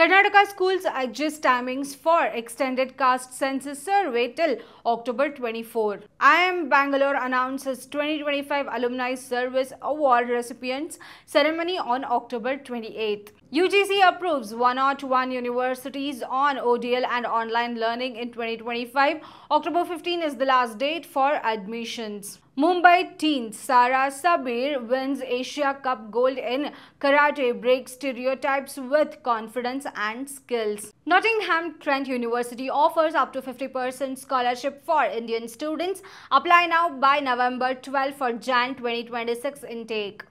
Karnataka schools adjust timings for extended caste census survey till October 24. IIM Bangalore announces 2025 Alumni Service Award recipients ceremony on October 28. UGC approves 101 universities on ODL and online learning in 2025. October 15 is the last date for admissions. Mumbai teen Sara Sabir wins Asia Cup gold in karate, breaks stereotypes with confidence and skills. Nottingham Trent University offers up to 50% scholarship for Indian students. Apply now by November 12 for Jan 2026 intake.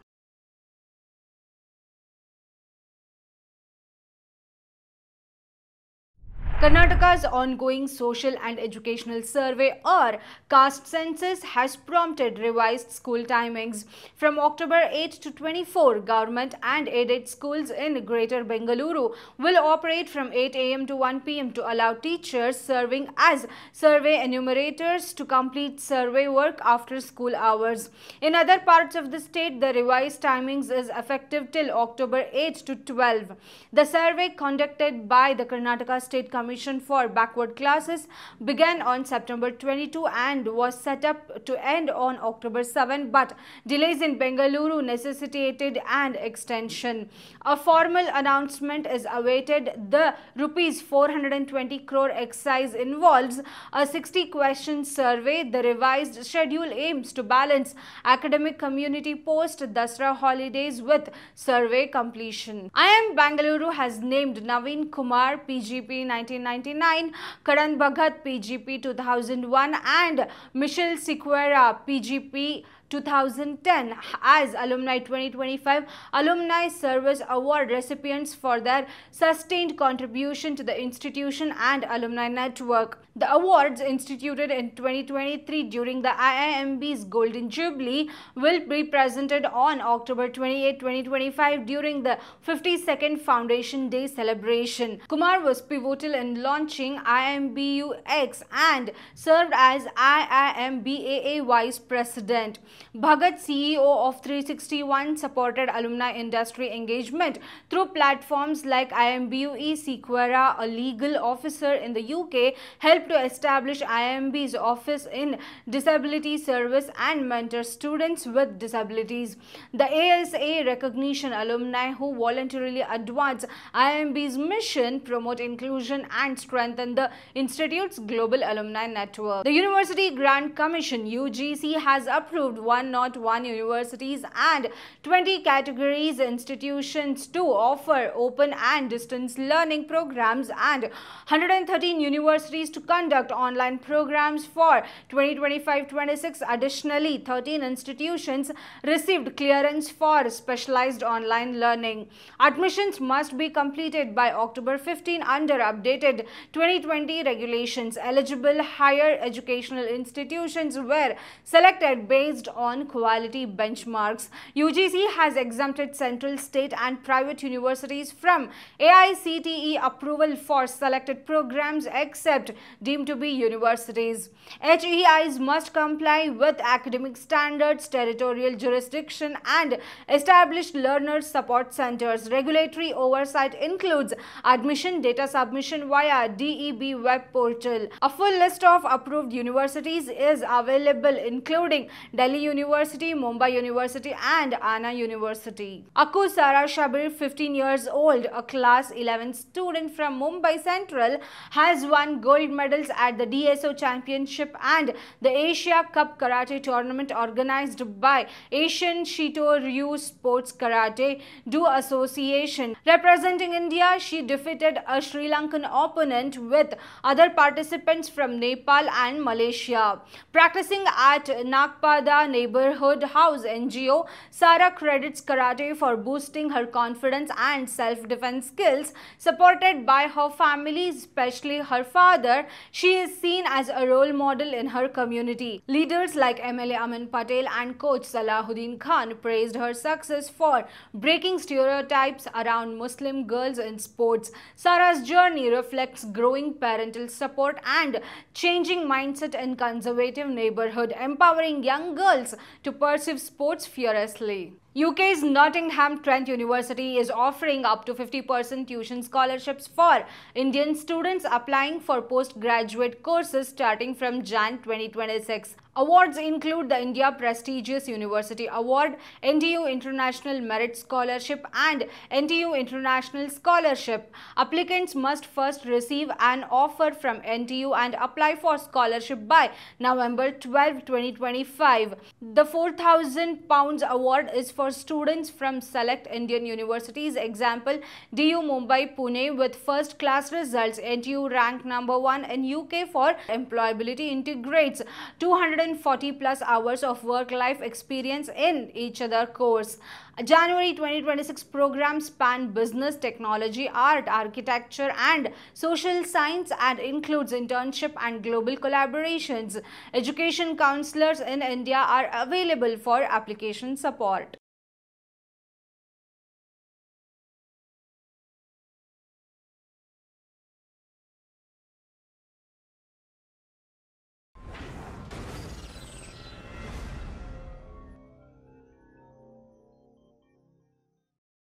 Karnataka's ongoing social and educational survey or caste census has prompted revised school timings. From October 8 to 24, government and aided schools in Greater Bengaluru will operate from 8 am to 1 pm to allow teachers serving as survey enumerators to complete survey work after school hours. In other parts of the state, the revised timings is effective till October 8 to 12. The survey conducted by the Karnataka State Commission for Backward Classes began on September 22 and was set up to end on October 7, but delays in Bengaluru necessitated an extension. A formal announcement is awaited. The rupees 420 crore exercise involves a 60-question survey. The revised schedule aims to balance academic community post-Dasra holidays with survey completion. IIM Bangalore has named Naveen Kumar PGP 1999, Karan Bhagat PGP 2001 and Michelle Sequeira PGP 2010 as Alumni 2025 Alumni Service Award recipients for their sustained contribution to the institution and alumni network. The awards, instituted in 2023 during the IIMB's Golden Jubilee, will be presented on October 28, 2025 during the 52nd Foundation Day celebration. Kumar was pivotal in launching IIMBUX and served as IIMBAA Vice President. Bhagat, CEO of 361, supported alumni industry engagement through platforms like IIMBUE. Sequeira, a legal officer in the UK, helped to establish IIMB's office in disability service and mentor students with disabilities. The ASA recognition alumni who voluntarily advance IIMB's mission, promote inclusion and strengthen the institute's global alumni network. The University Grant Commission UGC has approved 101 universities and 20 categories institutions to offer open and distance learning programs and 113 universities to conduct online programs for 2025-26. Additionally, 13 institutions received clearance for specialized online learning. Admissions must be completed by October 15 under updated 2020 regulations. Eligible higher educational institutions were selected based on quality benchmarks. UGC has exempted central, state and private universities from AICTE approval for selected programs except deemed to be universities. HEIs must comply with academic standards, territorial jurisdiction and established learner support centers. Regulatory oversight includes admission data submission via DEB web portal. A full list of approved universities is available, including Delhi University, Mumbai University and Anna University. Akku Sara Sabir, 15 years old, a class 11 student from Mumbai Central, has won gold medals at the DSO Championship and the Asia Cup Karate Tournament organized by Asian Shito-Ryu Sports Karate Do Association. Representing India, she defeated a Sri Lankan opponent with other participants from Nepal and Malaysia. Practicing at Nagpada Neighborhood House NGO, Sara credits karate for boosting her confidence and self-defense skills. Supported by her family, especially her father, she is seen as a role model in her community. Leaders like MLA Amin Patel and coach Salahuddin Khan praised her success for breaking stereotypes around Muslim girls in sports. Sara's journey reflects growing parental support and changing mindset in conservative neighborhood, empowering young girls to pursue sports fearlessly. UK's Nottingham Trent University is offering up to 50% tuition scholarships for Indian students applying for postgraduate courses starting from Jan 2026. Awards include the India Prestigious University Award, NTU International Merit Scholarship, and NTU International Scholarship. Applicants must first receive an offer from NTU and apply for scholarship by November 12, 2025. The £4,000 award is for students from select Indian universities. Example, DU Mumbai Pune with first class results. NTU ranked number 1 in UK for employability, integrates 240 plus hours of work-life experience in each other course. A January 2026 program span business, technology, art, architecture and social science and includes internship and global collaborations. Education counselors in India are available for application support.